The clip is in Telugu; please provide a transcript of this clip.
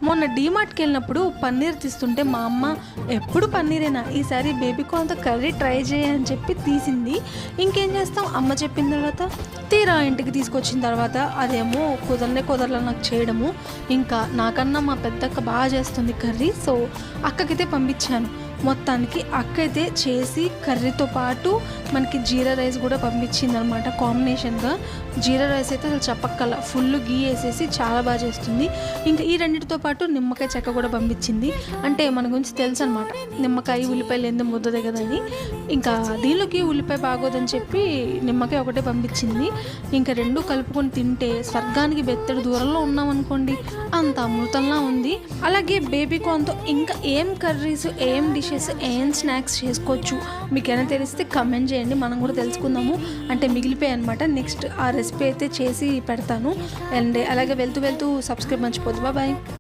మొన్న డీమార్ట్కి వెళ్ళినప్పుడు పన్నీర్ తీస్తుంటే మా అమ్మ ఎప్పుడు పన్నీరేనా, ఈసారి బేబీ కార్న్తో కర్రీ ట్రై చేయని చెప్పి తీసింది. ఇంకేం చేస్తాం, అమ్మ చెప్పిన తర్వాత తీరా ఇంటికి తీసుకొచ్చిన తర్వాత అదేమో కుదరలా నాకు చేయడము. ఇంకా నాకన్నా మా పెద్దక్క బాగా చేస్తుంది కర్రీ, సో అక్కకైతే పంపించాను. మొత్తానికి అక్క అయితే చేసి కర్రీతో పాటు మనకి జీరా రైస్ కూడా పంపించింది అనమాట. కాంబినేషన్గా జీరా రైస్ అయితే అసలు చెప్పక్కల ఫుల్ గీ వేసేసి చాలా బాగా చేస్తుంది. ఇంకా ఈ రెండింటితో పాటు నిమ్మకాయ చెక్క కూడా పంపించింది. అంటే మన గురించి తెలుసు అనమాట, నిమ్మకాయ ఉల్లిపాయలు ఎందుకు ముద్దదే కదని. ఇంకా దీనిలోకి ఉల్లిపాయ బాగోదని చెప్పి నిమ్మకాయ ఒకటే పంపించింది. ఇంకా రెండు కలుపుకొని తింటే స్వర్గానికి బెత్తడి దూరంలో ఉన్నాం అనుకోండి, అంత అమృతంలా ఉంది. అలాగే బేబీ కార్న్తో ఇంకా ఏం కర్రీస్, ఏం డిషెస్, ఏం స్నాక్స్ చేసుకోవచ్చు మీకైనా తెలిస్తే కమెంట్ చేయండి, మనం కూడా తెలుసుకుందాము. అంటే మిగిలిపోయాయి అనమాట, నెక్స్ట్ ఆ రెసిపీ అయితే చేసి పెడతాను. అండ్ అలాగే వెళ్తూ సబ్స్క్రైబ్ మర్చిపోద్దు. బాయ్.